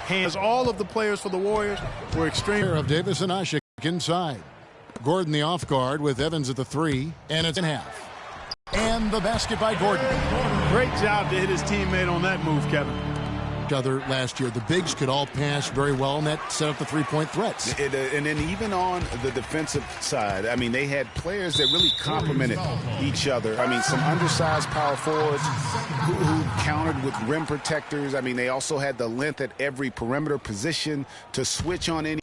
hands. All of the players for the Warriors were extreme. Of Davis and Ashik inside. Gordon the off guard with Evans at the 3, and it's in half. And the basket by Gordon. Great job to hit his teammate on that move, Kevin. Other last year, the bigs could all pass very well, and that set up the three-point threats. And then even on the defensive side, I mean, they had players that really complemented each other. I mean, some undersized power forwards who countered with rim protectors. I mean, they also had the length at every perimeter position to switch on any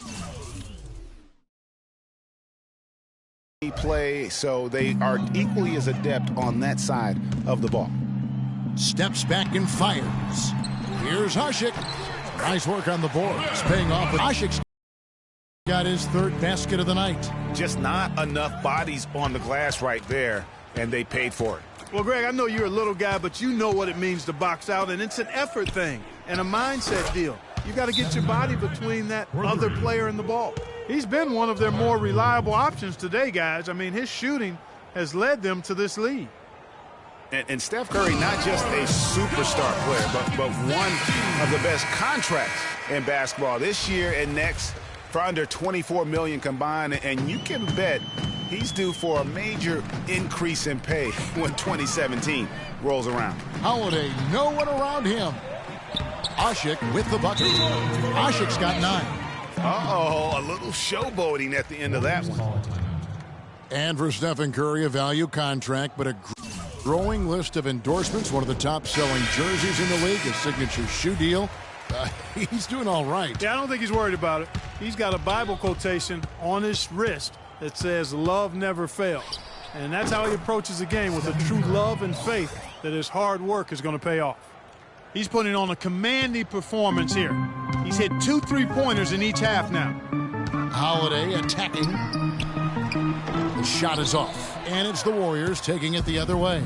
play, so they are equally as adept on that side of the ball. Steps back and fires. Here's Ashik. Nice work on the boards. Paying off. Ashik's got his third basket of the night. Just not enough bodies on the glass right there, and they paid for it. Well, Greg, I know you're a little guy, but you know what it means to box out, and it's an effort thing and a mindset deal. You got to get your body between that other player and the ball. He's been one of their more reliable options today, guys. I mean, his shooting has led them to this lead. And Steph Curry, not just a superstar player, but one of the best contracts in basketball this year and next for under $24 million combined. And you can bet he's due for a major increase in pay when 2017 rolls around. Holiday, no one around him. Ashik with the bucket. Ashik's got 9. Uh-oh, a little showboating at the end of that one. And for Stephen Curry, a value contract, but a growing list of endorsements, one of the top-selling jerseys in the league, a signature shoe deal. He's doing all right. Yeah, I don't think he's worried about it. He's got a Bible quotation on his wrist that says, "Love never fails." And that's how he approaches the game, with a true love and faith that his hard work is going to pay off. He's putting on a commanding performance here. He's hit 2 3-pointers in each half now. Holiday attacking. The shot is off. And it's the Warriors taking it the other way.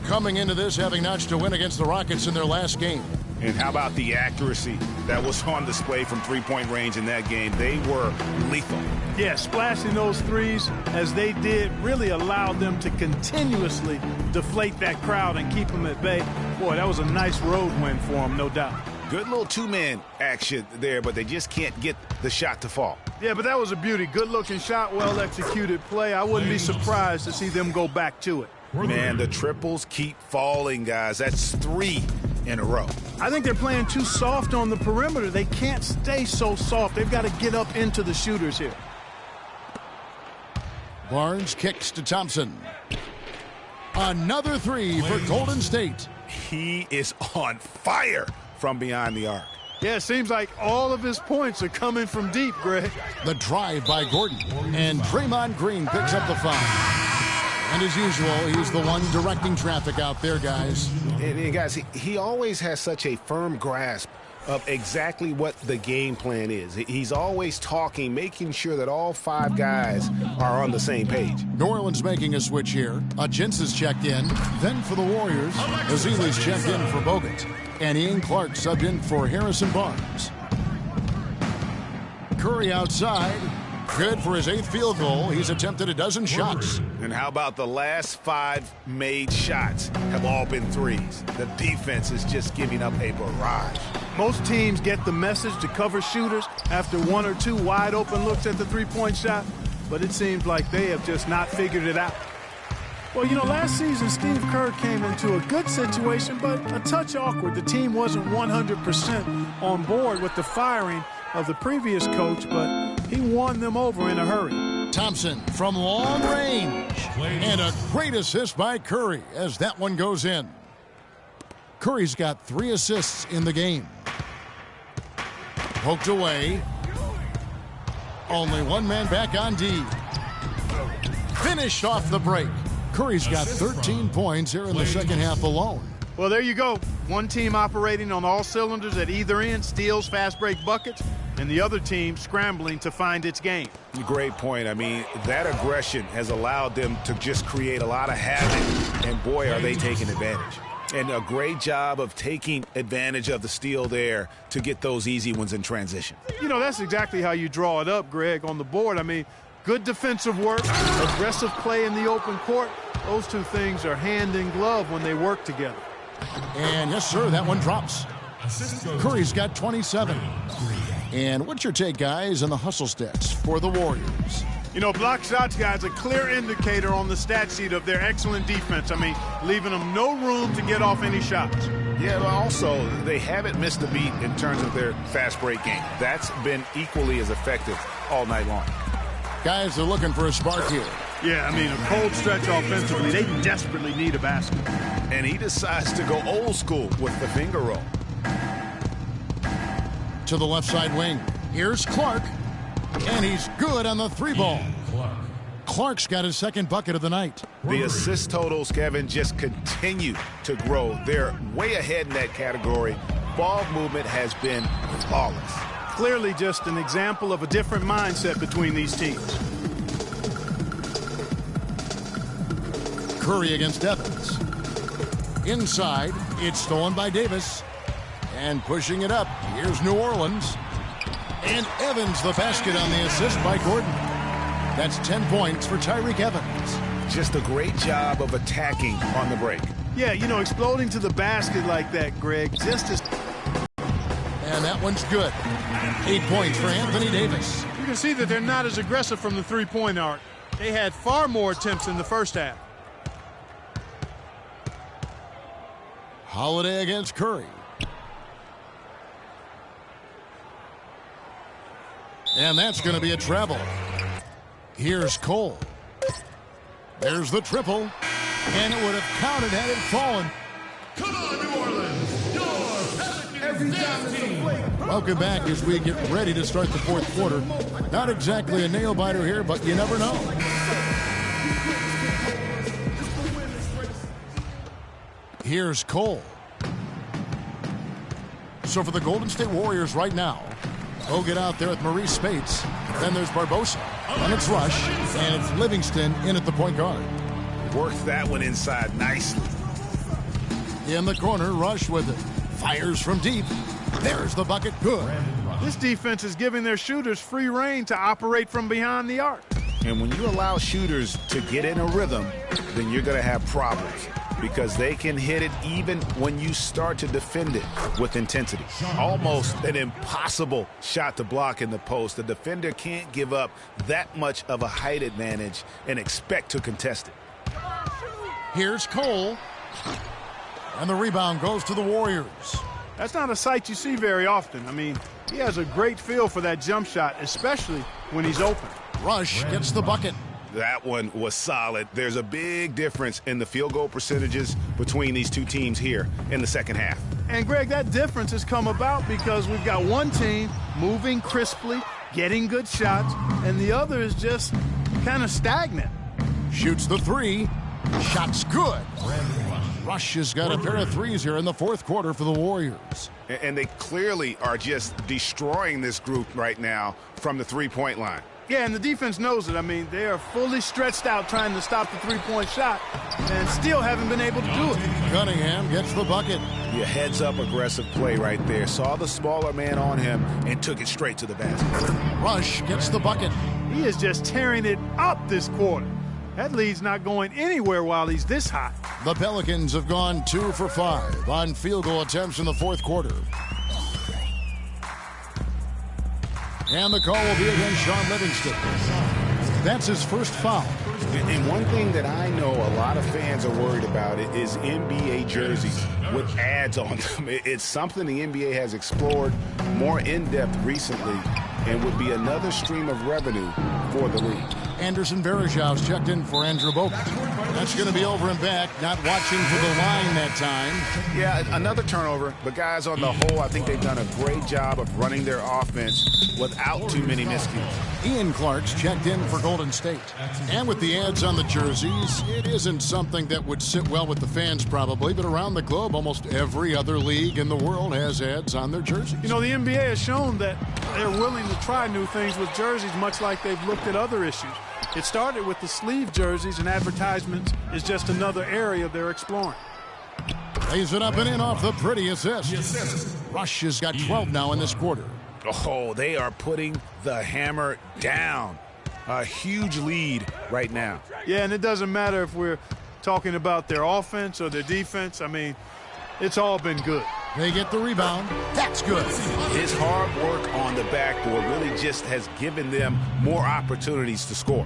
Coming into this having notched a win against the Rockets in their last game. And how about the accuracy that was on display from three-point range in that game? They were lethal. Yeah, splashing those threes as they did really allowed them to continuously deflate that crowd and keep them at bay. Boy, that was a nice road win for them, no doubt. Good little two-man action there, but they just can't get the shot to fall. Yeah, but that was a beauty. Good-looking shot, well-executed play. I wouldn't be surprised to see them go back to it. Man, the triples keep falling, guys. That's 3 in a row. I think they're playing too soft on the perimeter. They can't stay so soft. They've got to get up into the shooters here. Barnes kicks to Thompson. Another 3 for Golden State. He is on fire from behind the arc. Yeah, it seems like all of his points are coming from deep, Greg. The drive by Gordon. And Draymond Green picks up the foul. And as usual, he's the one directing traffic out there, guys. And guys, he always has such a firm grasp of exactly what the game plan is. He's always talking, making sure that all 5 guys are on the same page. New Orleans making a switch here. Gents is checked in. Then for the Warriors, Azili's checked in for Bogut. And Ian Clark subbed in for Harrison Barnes. Curry outside. Good for his 8th field goal. He's attempted a dozen shots. And how about the last 5 made shots have all been threes? The defense is just giving up a barrage. Most teams get the message to cover shooters after 1 or 2 wide open looks at the three-point shot, but it seems like they have just not figured it out. Well, you know, last season Steve Kerr came into a good situation, but a touch awkward. The team wasn't 100% on board with the firing of the previous coach, but he won them over in a hurry. Thompson from long range. And a great assist by Curry as that one goes in. Curry's got 3 assists in the game. Poked away. Only one man back on D. Finished off the break. Curry's got 13 points here in the second half alone. Well, there you go. One team operating on all cylinders at either end, steals, fast break buckets, and the other team scrambling to find its game. Great point. I mean, that aggression has allowed them to just create a lot of havoc, and boy, are they taking advantage. And a great job of taking advantage of the steal there to get those easy ones in transition. You know, that's exactly how you draw it up, Greg, on the board. I mean, good defensive work, aggressive play in the open court. Those two things are hand in glove when they work together. And yes, sir, that one drops. Curry's got 27. And what's your take, guys, on the hustle stats for the Warriors? You know, block shots, guys, a clear indicator on the stat sheet of their excellent defense. I mean, leaving them no room to get off any shots. Yeah, but also, they haven't missed a beat in terms of their fast break game. That's been equally as effective all night long. Guys are looking for a spark here. Yeah, I mean, a cold stretch offensively. They desperately need a basket. And he decides to go old school with the finger roll. To the left side wing. Here's Clark. And he's good on the three ball. Clark's got his second bucket of the night. The assist totals, Kevin, just continue to grow. They're way ahead in that category. Ball movement has been flawless. Clearly just an example of a different mindset between these teams. Curry against Evans. Inside, it's stolen by Davis. And pushing it up, here's New Orleans. And Evans the basket on the assist by Gordon. That's 10 points for Tyreke Evans. Just a great job of attacking on the break. Yeah, you know, exploding to the basket like that, Greg, just as... And that one's good. 8 points for Anthony Davis. You can see that they're not as aggressive from the three-point arc. They had far more attempts in the first half. Holiday against Curry. And that's going to be a travel. Here's Cole. There's the triple. And it would have counted had it fallen. Come on, New Orleans. Every team. Welcome back as we get ready to start the fourth quarter. Not exactly a nail-biter here, but you never know. Here's Cole. So for the Golden State Warriors right now, they'll get out there with Maurice Spates. Then there's Barbosa. And it's Rush. And it's Livingston in at the point guard. Worked that one inside nicely. In the corner, Rush with it. Fires from deep. There's the bucket. Good. This defense is giving their shooters free reign to operate from behind the arc. And when you allow shooters to get in a rhythm, then you're going to have problems because they can hit it even when you start to defend it with intensity. Almost an impossible shot to block in the post. The defender can't give up that much of a height advantage and expect to contest it. Here's Cole. And the rebound goes to the Warriors. That's not a sight you see very often. I mean, he has a great feel for that jump shot, especially when he's open. Rush gets the bucket. That one was solid. There's a big difference in the field goal percentages between these two teams here in the second half. And, Greg, that difference has come about because we've got one team moving crisply, getting good shots, and the other is just kind of stagnant. Shoots the three. Shot's good. Rush has got a pair of threes here in the fourth quarter for the Warriors. And they clearly are just destroying this group right now from the three-point line. Yeah, and the defense knows it. I mean, they are fully stretched out trying to stop the three-point shot and still haven't been able to do it. Cunningham gets the bucket. Yeah, heads-up aggressive play right there. Saw the smaller man on him and took it straight to the basket. Rush gets the bucket. He is just tearing it up this quarter. That lead's not going anywhere while he's this hot. The Pelicans have gone 2 for 5 on field goal attempts in the fourth quarter. And the call will be against Sean Livingston. That's his first foul. And one thing that I know a lot of fans are worried about it is NBA jerseys with ads on them. It's something the NBA has explored more in-depth recently and would be another stream of revenue for the league. Anderson Varejau's checked in for Andrew Bogut. That's going to be over and back, not watching for the line that time. Yeah, another turnover, but guys, on the whole, I think they've done a great job of running their offense without too many miscues. Ian Clark's checked in for Golden State. And with the ads on the jerseys, it isn't something that would sit well with the fans probably, but around the globe, almost every other league in the world has ads on their jerseys. You know, the NBA has shown that they're willing to try new things with jerseys, much like they've looked at other issues. It started with the sleeve jerseys, and advertisements is just another area they're exploring. Lays it up and in off the pretty assist. Rush has got 12 now in this quarter. Oh, they are putting the hammer down. A huge lead right now. Yeah, and it doesn't matter if we're talking about their offense or their defense. I mean, it's all been good. They get the rebound. That's good. His hard work on the backboard really just has given them more opportunities to score.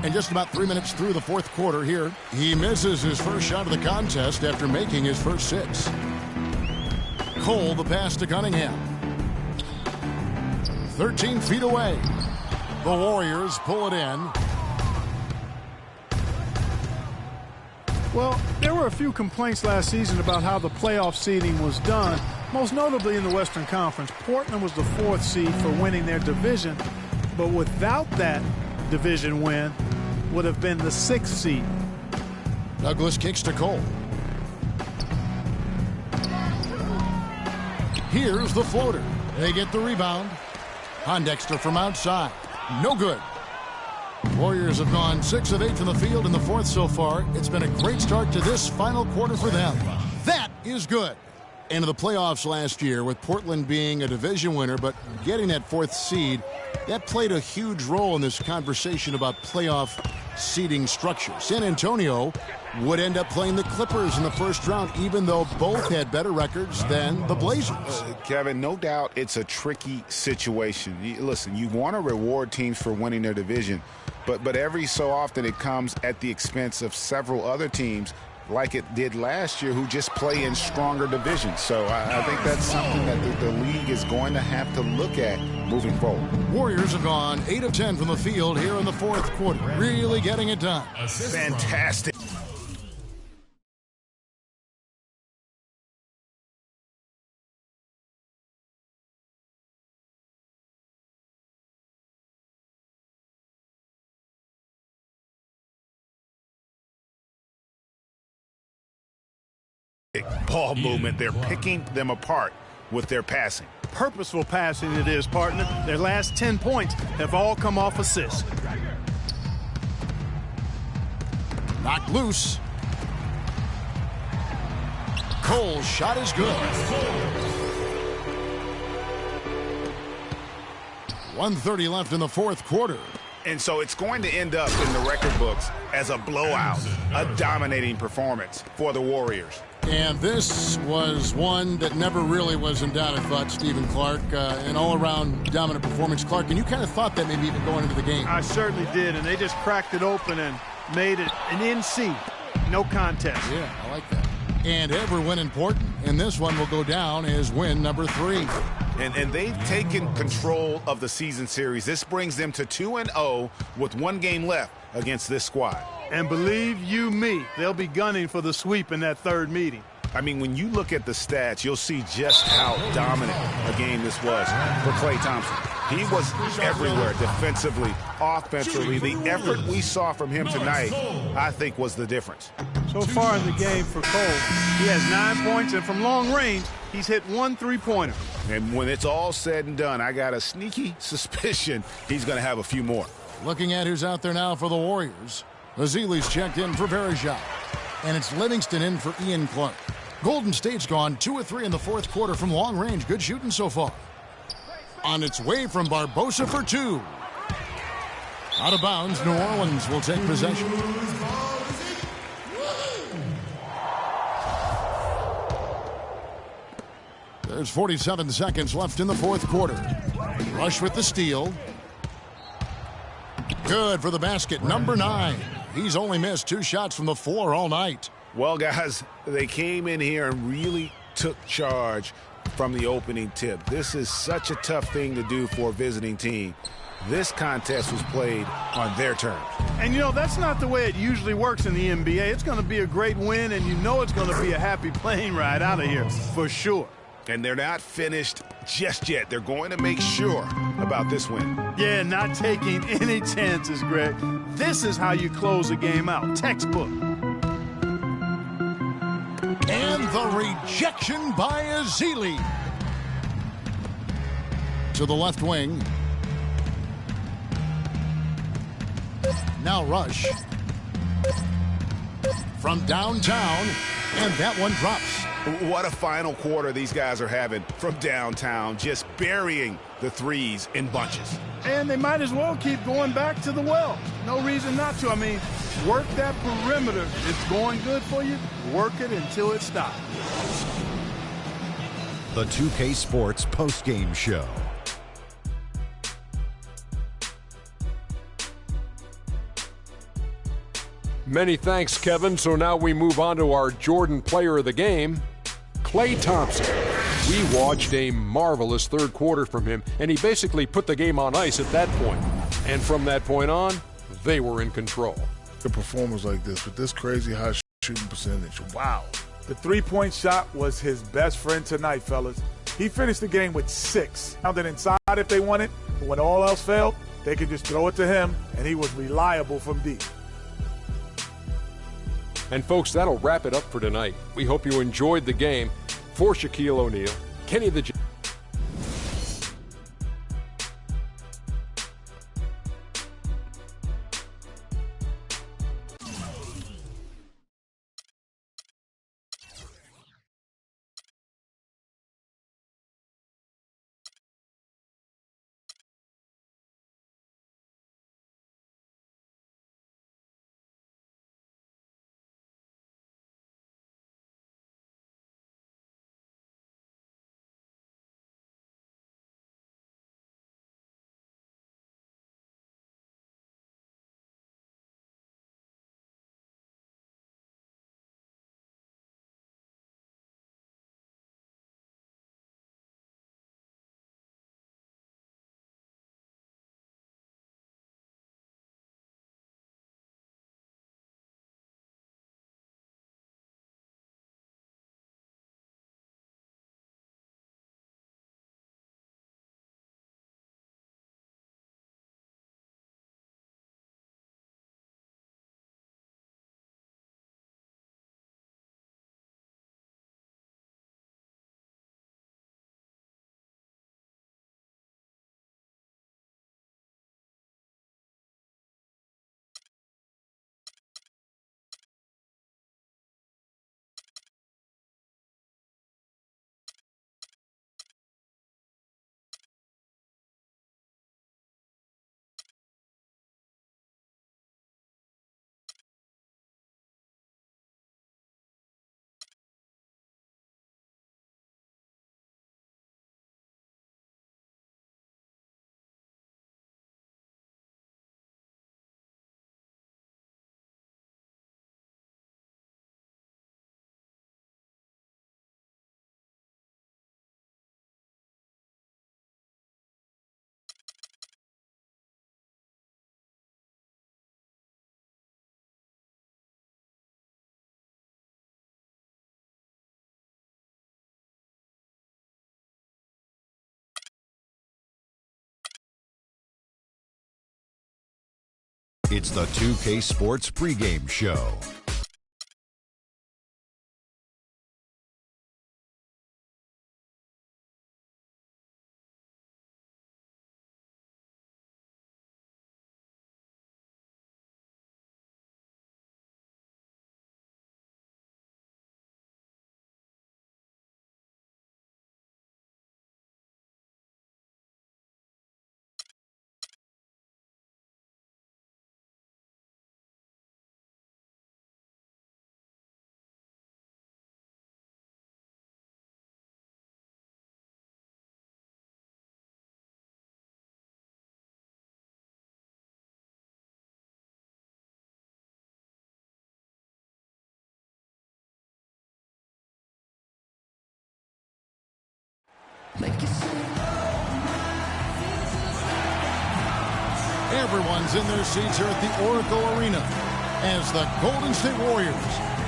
And just about 3 minutes through the fourth quarter here, he misses his first shot of the contest after making his first 6. Cole, the pass to Cunningham. 13 feet away. The Warriors pull it in. Well, there were a few complaints last season about how the playoff seeding was done, most notably in the Western Conference. Portland was the 4th seed for winning their division, but without that division win, would have been the 6th seed. Douglas kicks to Cole. Here's the floater. They get the rebound. Pondexter from outside. No good. Warriors have gone 6 of 8 from the field in the 4th so far. It's been a great start to this final quarter for them. That is good. Into the playoffs last year with Portland being a division winner, but getting that 4th seed, that played a huge role in this conversation about playoff seeding structure. San Antonio would end up playing the Clippers in the first round, even though both had better records than the Blazers. Kevin, no doubt it's a tricky situation. Listen, you want to reward teams for winning their division, but every so often it comes at the expense of several other teams, like it did last year, who just play in stronger divisions. So I think that's something that the league is going to have to look at moving forward. Warriors have gone 8 of 10 from the field here in the 4th quarter. Really getting it done. Fantastic. Ball movement. They're picking them apart with their passing. Purposeful passing it is, partner. Their last 10 points have all come off assists. Knocked loose. Cole's shot is good. 1:30 left in the 4th quarter. And so it's going to end up in the record books as a blowout, a dominating performance for the Warriors. And this was one that never really was in doubt, I thought, Stephen Clark. An all-around dominant performance. Clark, and you kind of thought that maybe even going into the game. I certainly did, and they just cracked it open and made it an NC. No contest. Yeah, I like that. And every win important. And this one will go down as win number 3. And they've taken control of the season series. This brings them to 2-0 with 1 game left against this squad. And believe you me, they'll be gunning for the sweep in that 3rd meeting. I mean, when you look at the stats, you'll see just how dominant a game this was for Klay Thompson. He was everywhere defensively, offensively. The effort we saw from him tonight, I think, was the difference. So far in the game for Cole, he has 9 points, and from long range, he's hit 1 3-pointer. And when it's all said and done, I got a sneaky suspicion he's going to have a few more. Looking at who's out there now for the Warriors. Azili's checked in for Varejao. And it's Livingston in for Ian Clark. Golden State's gone 2 of 3 in the 4th quarter from long range. Good shooting so far. On its way from Barbosa for 2. Out of bounds, New Orleans will take possession. There's 47 seconds left in the 4th quarter. Rush with the steal. Good for the basket, number 9. He's only missed 2 shots from the floor all night. Well, guys, they came in here and really took charge from the opening tip. This is such a tough thing to do for a visiting team. This contest was played on their terms. And, you know, that's not the way it usually works in the NBA. It's going to be a great win, and you know it's going to be a happy plane ride out of here for sure. And they're not finished just yet. They're going to make sure about this win. Yeah, not taking any chances, Greg. This is how you close a game out. Textbook. And the rejection by Azili. To the left wing. Now Rush. From downtown. And that one drops. What a final quarter these guys are having from downtown, just burying the threes in bunches. And they might as well keep going back to the well. No reason not to. I mean, work that perimeter. It's going good for you. Work it until it stops. The 2K Sports postgame show. Many thanks, Kevin. So now we move on to our Jordan player of the game, Klay Thompson. We watched a marvelous third quarter from him, and he basically put the game on ice at that point. And from that point on, they were in control. The performance like this with this crazy high shooting percentage, wow. The three-point shot was his best friend tonight, fellas. He finished the game with 6. Pounded inside if they wanted, but when all else failed, they could just throw it to him, and he was reliable from deep. And folks, that'll wrap it up for tonight. We hope you enjoyed the game. For Shaquille O'Neal, Kenny the It's the 2K Sports pregame show. Everyone's in their seats here at the Oracle Arena as the Golden State Warriors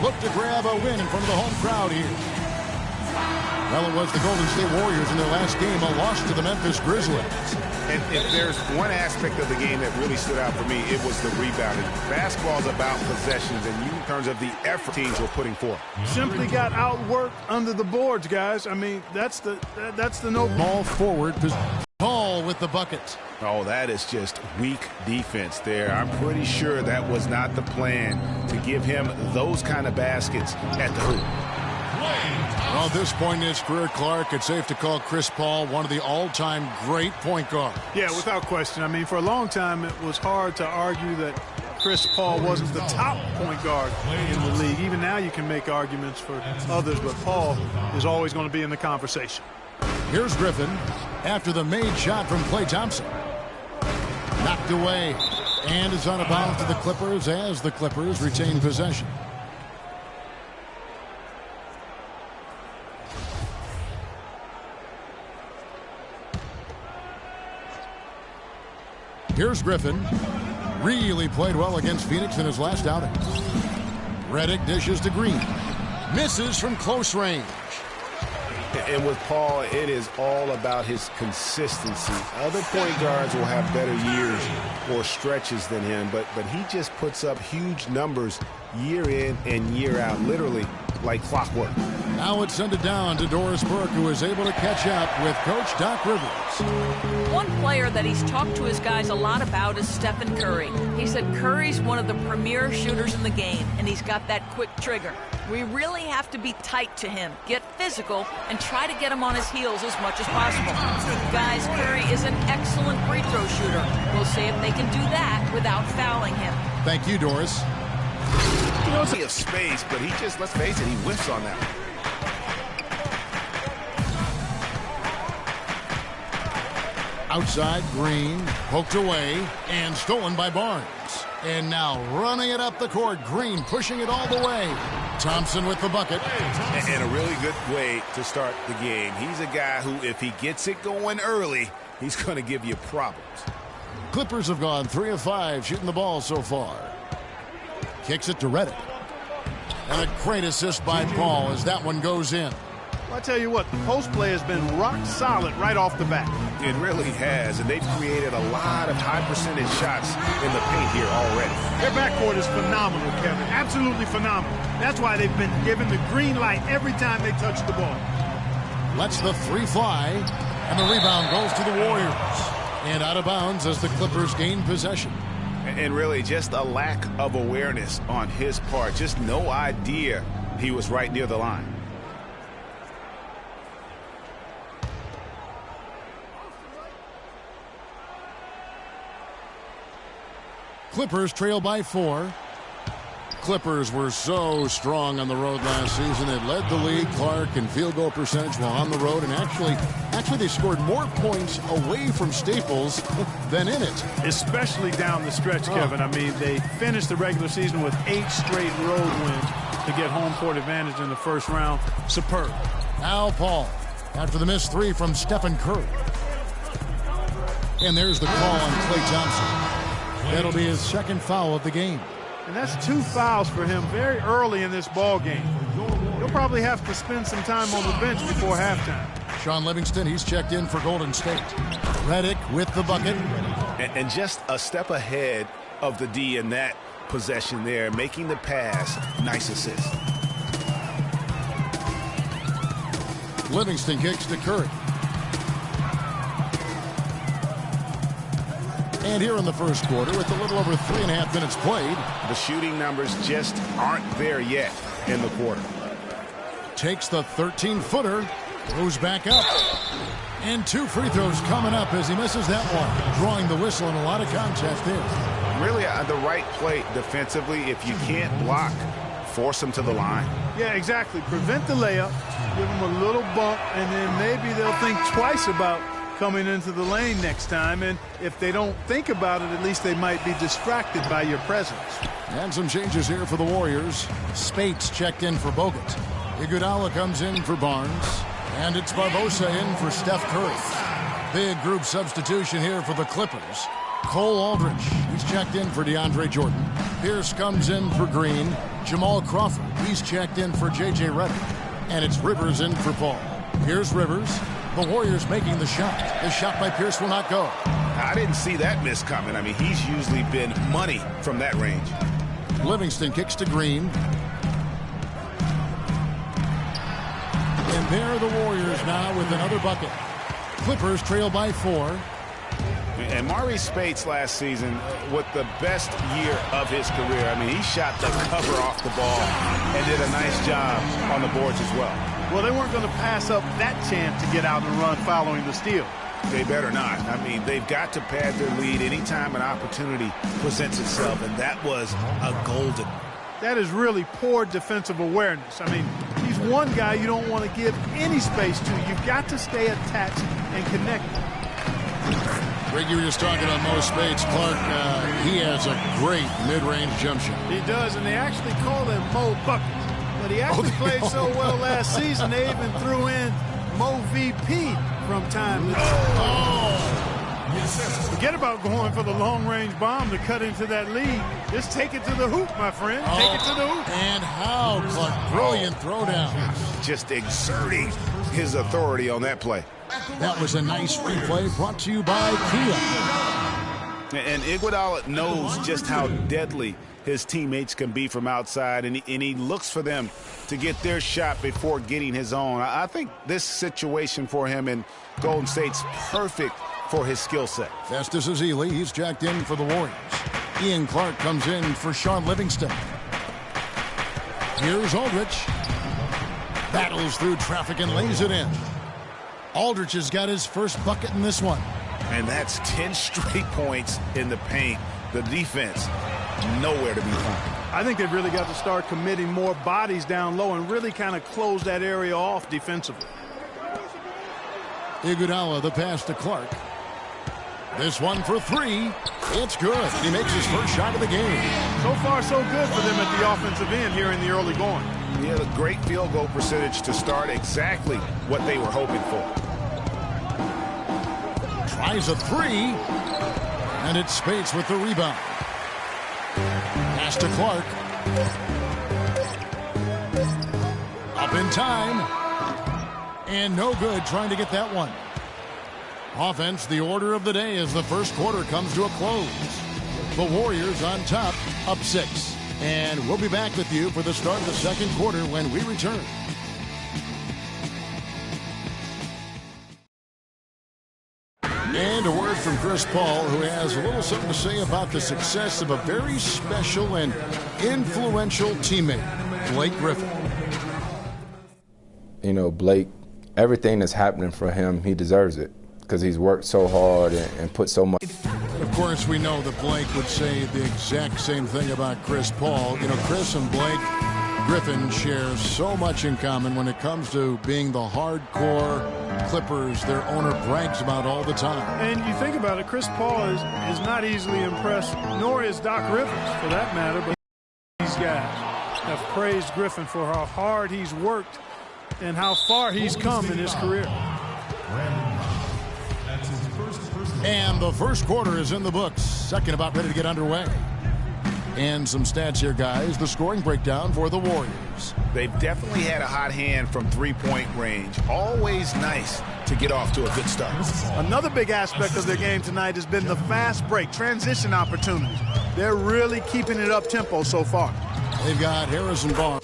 look to grab a win in front of the home crowd here. Well, it was the Golden State Warriors in their last game, a loss to the Memphis Grizzlies. And if there's one aspect of the game that really stood out for me, it was the rebounding. Basketball's about possessions and in terms of the effort teams were putting forth. Simply got outworked under the boards, guys. I mean, that's the no Ball forward, Paul with the bucket. Oh, that is just weak defense there. I'm pretty sure that was not the plan to give him those kind of baskets at the hoop. Well, at this point in his career, Clark, it's safe to call Chris Paul one of the all-time great point guards. Yeah, without question. I mean, for a long time, it was hard to argue that Chris Paul wasn't the top point guard in the league. Even now you can make arguments for others, but Paul is always going to be in the conversation. Here's Griffin after the made shot from Klay Thompson. Knocked away and is out of bounds to the Clippers as the Clippers retain possession. Here's Griffin. Really played well against Phoenix in his last outing. Redick dishes to Green. Misses from close range. And with Paul, it is all about his consistency. Other point guards will have better years or stretches than him, but he just puts up huge numbers year in and year out, literally like clockwork. Now it's sent it down to Doris Burke, who is able to catch up with Coach Doc Rivers. One player that he's talked to his guys a lot about is Stephen Curry. He said Curry's one of the premier shooters in the game, and he's got that quick trigger. We really have to be tight to him, get physical, and try to get him on his heels as much as possible. Guys, Curry is an excellent free throw shooter. We'll see if they can do that without fouling him. Thank you, Doris. You know, he has space, but he just, let's face it, he whiffs on that one. Outside, Green, poked away, and stolen by Barnes. And now running it up the court, Green pushing it all the way. Thompson with the bucket. And a really good way to start the game. He's a guy who, if he gets it going early, he's going to give you problems. Clippers have gone 3 of 5 shooting the ball so far. Kicks it to Redick. And a great assist by Paul as that one goes in. Well, I tell you what, the post play has been rock solid right off the bat. It really has, and they've created a lot of high percentage shots in the paint here already. Their backcourt is phenomenal, Kevin. Absolutely phenomenal. That's why they've been given the green light every time they touch the ball. Lets the three fly, and the rebound goes to the Warriors. And out of bounds as the Clippers gain possession. And really just a lack of awareness on his part. Just no idea he was right near the line. Clippers trail by 4. Clippers were so strong on the road last season. It led the league, Clark, in field goal percentage while on the road. And actually they scored more points away from Staples than in it. Especially down the stretch, Kevin. I mean, they finished the regular season with 8 straight road wins to get home court advantage in the first round. Superb. Now Paul, after the missed 3 from Stephen Curry. And there's the call on Klay Thompson. That'll be his second foul of the game. And that's 2 fouls for him very early in this ball game. He'll probably have to spend some time on the bench before halftime. Sean Livingston, he's checked in for Golden State. Redick with the bucket. And just a step ahead of the D in that possession there, making the pass. Nice assist. Livingston kicks to Curry. And here in the first quarter, with a little over 3.5 minutes played, the shooting numbers just aren't there yet in the quarter. Takes the 13-footer, goes back up. And 2 free throws coming up as he misses that one. Drawing the whistle and a lot of contact there. Really the right play defensively. If you can't block, force him to the line. Yeah, exactly. Prevent the layup, give him a little bump, and then maybe they'll think twice about coming into the lane next time. And if they don't think about it, at least they might be distracted by your presence. And some changes here for the Warriors. Spates checked in for Bogut. Iguodala comes in for Barnes. And it's Barbosa in for Steph Curry. Big group substitution here for the Clippers. Cole Aldrich, he's checked in for DeAndre Jordan. Pierce comes in for Green. Jamal Crawford, he's checked in for J.J. Redick. And it's Rivers in for Paul. Here's Rivers. The Warriors making the shot. The shot by Pierce will not go. I didn't see that miss coming. I mean, he's usually been money from that range. Livingston kicks to Green. And there are the Warriors now with another bucket. Clippers trail by 4. And Maurice Spates last season with the best year of his career. I mean, he shot the cover off the ball and did a nice job on the boards as well. Well, they weren't going to pass up that chance to get out and run following the steal. They better not. I mean, they've got to pad their lead anytime an opportunity presents itself, and that was a golden one. That is really poor defensive awareness. I mean, he's one guy you don't want to give any space to. You've got to stay attached and connected. Greg, you were just talking about Mo Spates. Clark, he has a great mid-range jump shot. He does, and they actually call him Mo Buckets. But he actually played so well last season, they even threw in Mo VP from time to time. Forget about going for the long-range bomb to cut into that lead. Just take it to the hoop, my friend. Take it to the hoop. And how, Clark, brilliant throwdown. Just exerting his authority on that play. That was a nice replay brought to you by Kia. And Iguodala knows just how deadly his teammates can be from outside, and he looks for them to get their shot before getting his own. I think this situation for him in Golden State's perfect for his skill set. Festus Ezeli, he's jacked in for the Warriors. Ian Clark comes in for Sean Livingston. Here's Aldridge. Battles through traffic and lays it in. Aldridge has got his first bucket in this one. And that's 10 straight points in the paint. The defense, nowhere to be found. I think they've really got to start committing more bodies down low and really kind of close that area off defensively. Iguodala, the pass to Clark. This one for three. It's good. He makes his first shot of the game. So far, so good for them at the offensive end here in the early going. He had a great field goal percentage to start, exactly what they were hoping for. Tries a three. And it's Spates with the rebound. Pass to Clark. Up in time. And no good trying to get that one. Offense, the order of the day as the first quarter comes to a close. The Warriors on top, up 6. And we'll be back with you for the start of the second quarter when we return. And a word from Chris Paul, who has a little something to say about the success of a very special and influential teammate, Blake Griffin. You know, Blake, everything that's happening for him, he deserves it because he's worked so hard and put so much. Of course, we know that Blake would say the exact same thing about Chris Paul. You know, Chris and Blake Griffin share so much in common when it comes to being the hardcore Clippers their owner brags about all the time. And you think about it, Chris Paul is not easily impressed, nor is Doc Rivers, for that matter, but these guys have praised Griffin for how hard he's worked and how far he's come in his career. And the first quarter is in the books. Second about ready to get underway. And some stats here, guys. The scoring breakdown for the Warriors. They've definitely had a hot hand from three-point range. Always nice to get off to a good start. Another big aspect of their game tonight has been the fast break, transition opportunities. They're really keeping it up-tempo so far. They've got Harrison Barnes.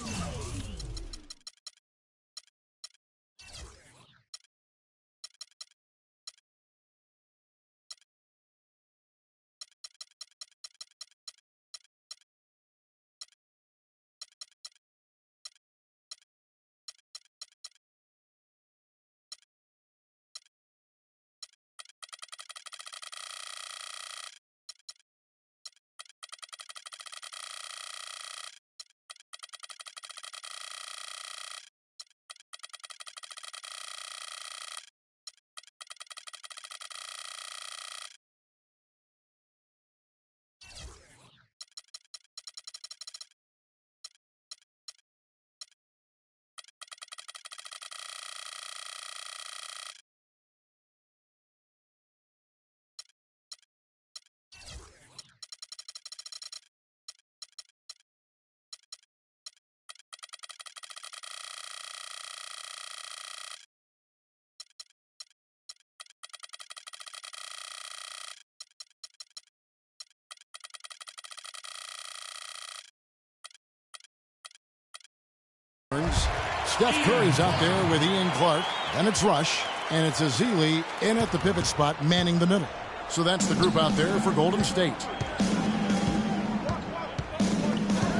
Steph Curry's out there with Ian Clark, and it's Rush, and it's Ezeli in at the pivot spot, manning the middle. So that's the group out there for Golden State.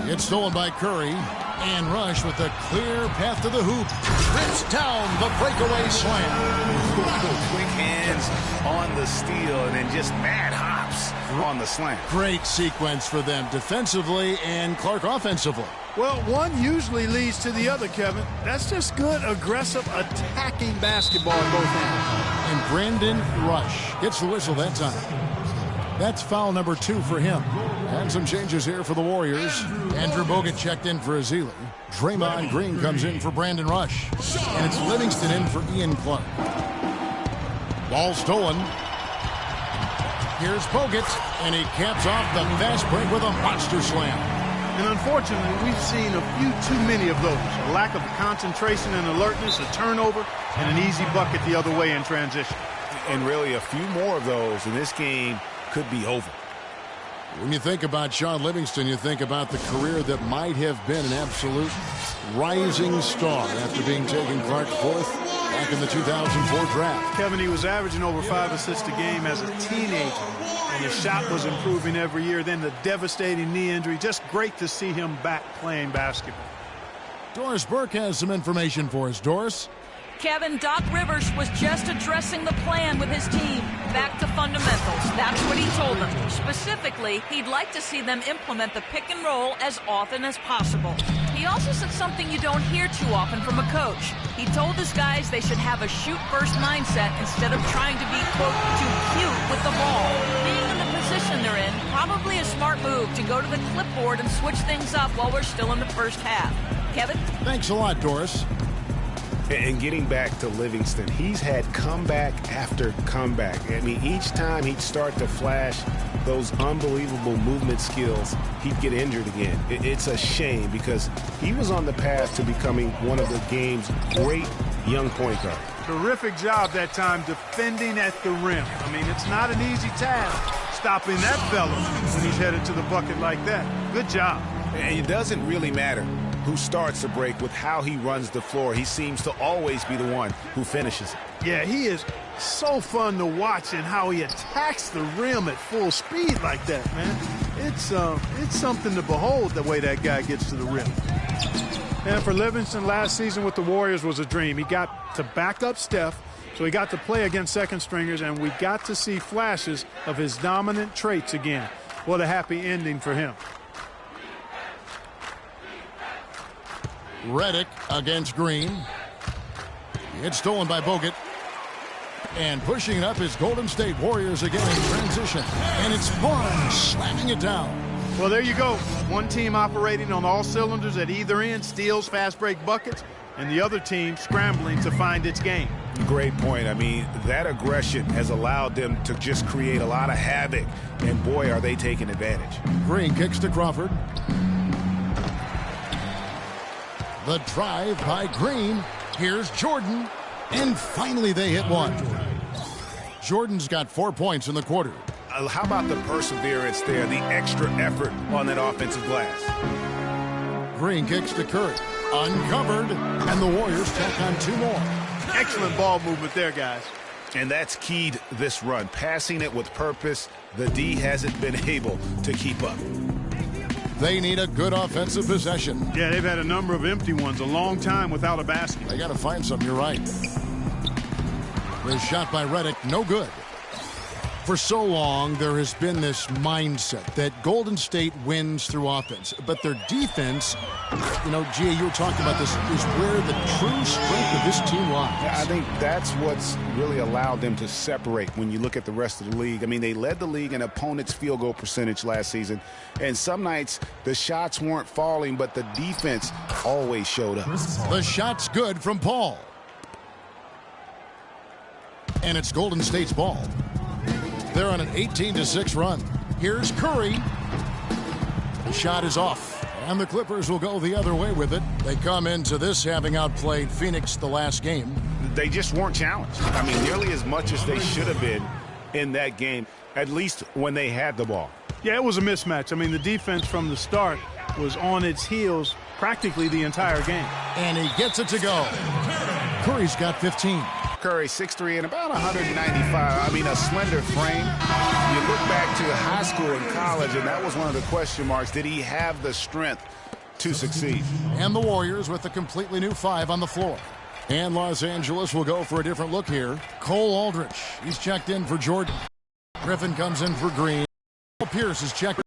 It's stolen by Curry. And Rush with a clear path to the hoop. Trips down the breakaway slam. Quick hands on the steal and then just mad hops on the slam. Great sequence for them defensively and Clark offensively. Well, one usually leads to the other, Kevin. That's just good, aggressive, attacking basketball in both ends. And Brandon Rush gets the whistle that time. That's foul number 2 for him. And some changes here for the Warriors. Andrew Bogut checked in for Azili. Draymond Green comes in for Brandon Rush. And it's Livingston in for Ian Clark. Ball stolen. Here's Bogut. And he caps off the fast break with a monster slam. And unfortunately, we've seen a few too many of those. A lack of concentration and alertness, a turnover, and an easy bucket the other way in transition. And really a few more of those in this game could be over. When you think about Sean Livingston, you think about the career that might have been an absolute rising star after being taken Clark 4th back in the 2004 draft. Kevin, he was averaging over 5 assists a game as a teenager, and his shot was improving every year. Then the devastating knee injury. Just great to see him back playing basketball. Doris Burke has some information for us. Doris? Kevin, Doc Rivers was just addressing the plan with his team. Back to fundamentals. That's what he told them. Specifically, he'd like to see them implement the pick and roll as often as possible. He also said something you don't hear too often from a coach. He told his guys they should have a shoot-first mindset instead of trying to be, quote, too cute with the ball. Being in the position they're in, probably a smart move to go to the clipboard and switch things up while we're still in the first half. Kevin? Thanks a lot, Doris. And getting back to Livingston, he's had comeback after comeback. I mean, each time he'd start to flash those unbelievable movement skills, he'd get injured again. It's a shame because he was on the path to becoming one of the game's great young point guards. Terrific job that time defending at the rim. I mean, it's not an easy task stopping that fella when he's headed to the bucket like that. Good job. And it doesn't really matter who starts the break with how he runs the floor. He seems to always be the one who finishes it. Yeah, he is so fun to watch and how he attacks the rim at full speed like that, man. It's something to behold the way that guy gets to the rim. And for Livingston, last season with the Warriors was a dream. He got to back up Steph, so he got to play against second stringers, and we got to see flashes of his dominant traits again. What a happy ending for him. Redick against Green. It's stolen by Bogut. And pushing it up is Golden State Warriors again in transition. And it's Barnes slamming it down. Well, there you go. One team operating on all cylinders at either end, steals, fast break buckets, and the other team scrambling to find its game. Great point. I mean, that aggression has allowed them to just create a lot of havoc. And boy, are they taking advantage. Green kicks to Crawford. The drive by Green. Here's Jordan. And finally they hit one. Jordan's got 4 points in the quarter. How about the perseverance there, the extra effort on that offensive glass? Green kicks to Curry. Uncovered. And the Warriors tack on 2 more. Excellent ball movement there, guys. And that's keyed this run. Passing it with purpose. The D hasn't been able to keep up. They need a good offensive possession. Yeah, they've had a number of empty ones, a long time without a basket. They got to find some, you're right. The shot by Redick, no good. For so long, there has been this mindset that Golden State wins through offense, but their defense, you know, Gia, you were talking about this, is where the true strength of this team lies. Yeah, I think that's what's really allowed them to separate when you look at the rest of the league. I mean, they led the league in opponents' field goal percentage last season, and some nights the shots weren't falling, but the defense always showed up. The shot's good from Paul. And it's Golden State's ball. They're on an 18-6 run. Here's Curry. The shot is off. And the Clippers will go the other way with it. They come into this having outplayed Phoenix the last game. They just weren't challenged. I mean, nearly as much as they should have been in that game, at least when they had the ball. Yeah, it was a mismatch. I mean, the defense from the start was on its heels practically the entire game. And he gets it to go. Curry's got 15. Curry, 6'3" and about 195. I mean, a slender frame. You look back to high school and college, and that was one of the question marks. Did he have the strength to succeed? And the Warriors with a completely new 5 on the floor. And Los Angeles will go for a different look here. Cole Aldrich, he's checked in for Jordan. Griffin comes in for Green. Pierce is checked.